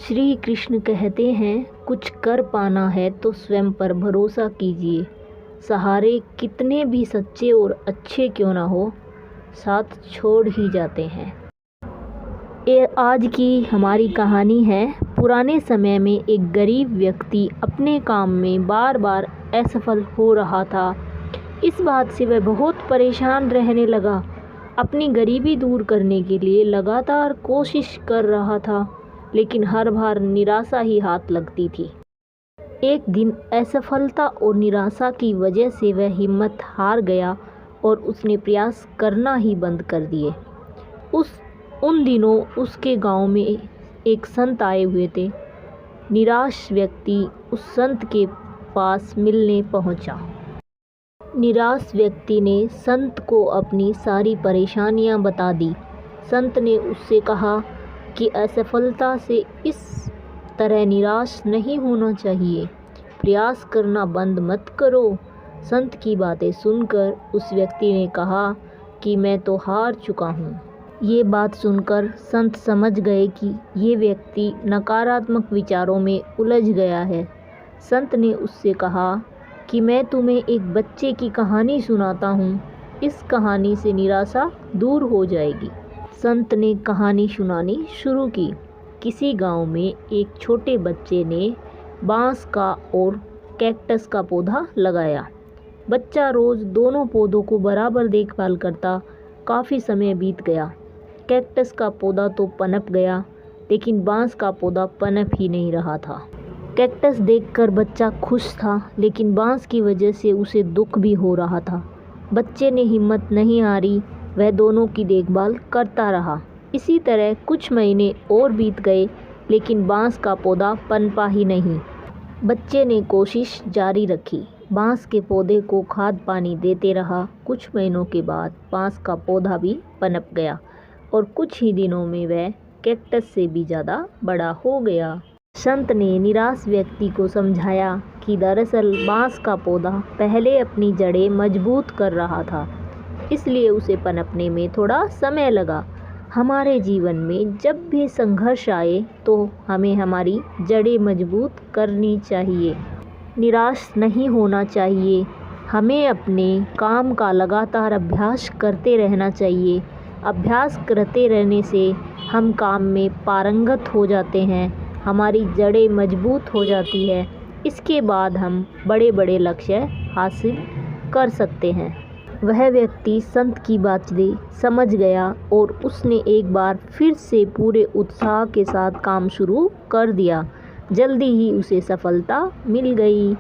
श्री कृष्ण कहते हैं, कुछ कर पाना है तो स्वयं पर भरोसा कीजिए। सहारे कितने भी सच्चे और अच्छे क्यों ना हो, साथ छोड़ ही जाते हैं। ये आज की हमारी कहानी है। पुराने समय में एक गरीब व्यक्ति अपने काम में बार बार असफल हो रहा था। इस बात से वह बहुत परेशान रहने लगा। अपनी गरीबी दूर करने के लिए लगातार कोशिश कर रहा था, लेकिन हर बार निराशा ही हाथ लगती थी। एक दिन असफलता और निराशा की वजह से वह हिम्मत हार गया और उसने प्रयास करना ही बंद कर दिए। उन दिनों उसके गांव में एक संत आए हुए थे। निराश व्यक्ति उस संत के पास मिलने पहुंचा। निराश व्यक्ति ने संत को अपनी सारी परेशानियां बता दी। संत ने उससे कहा कि असफलता से इस तरह निराश नहीं होना चाहिए, प्रयास करना बंद मत करो। संत की बातें सुनकर उस व्यक्ति ने कहा कि मैं तो हार चुका हूँ। ये बात सुनकर संत समझ गए कि ये व्यक्ति नकारात्मक विचारों में उलझ गया है। संत ने उससे कहा कि मैं तुम्हें एक बच्चे की कहानी सुनाता हूँ, इस कहानी से निराशा दूर हो जाएगी। संत ने कहानी सुनानी शुरू की। किसी गांव में एक छोटे बच्चे ने बांस का और कैक्टस का पौधा लगाया। बच्चा रोज़ दोनों पौधों को बराबर देखभाल करता। काफ़ी समय बीत गया। कैक्टस का पौधा तो पनप गया, लेकिन बांस का पौधा पनप ही नहीं रहा था। कैक्टस देखकर बच्चा खुश था, लेकिन बांस की वजह से उसे दुख भी हो रहा था। बच्चे ने हिम्मत नहीं हारी, वह दोनों की देखभाल करता रहा। इसी तरह कुछ महीने और बीत गए, लेकिन बांस का पौधा पनपा ही नहीं। बच्चे ने कोशिश जारी रखी, बांस के पौधे को खाद पानी देते रहा। कुछ महीनों के बाद बांस का पौधा भी पनप गया और कुछ ही दिनों में वह कैक्टस से भी ज़्यादा बड़ा हो गया। संत ने निराश व्यक्ति को समझाया कि दरअसल बांस का पौधा पहले अपनी जड़ें मजबूत कर रहा था, इसलिए उसे पनपने में थोड़ा समय लगा। हमारे जीवन में जब भी संघर्ष आए तो हमें हमारी जड़ें मजबूत करनी चाहिए, निराश नहीं होना चाहिए। हमें अपने काम का लगातार अभ्यास करते रहना चाहिए। अभ्यास करते रहने से हम काम में पारंगत हो जाते हैं, हमारी जड़ें मजबूत हो जाती है। इसके बाद हम बड़े बड़े लक्ष्य हासिल कर सकते हैं। वह व्यक्ति संत की बातें समझ गया और उसने एक बार फिर से पूरे उत्साह के साथ काम शुरू कर दिया। जल्दी ही उसे सफलता मिल गई।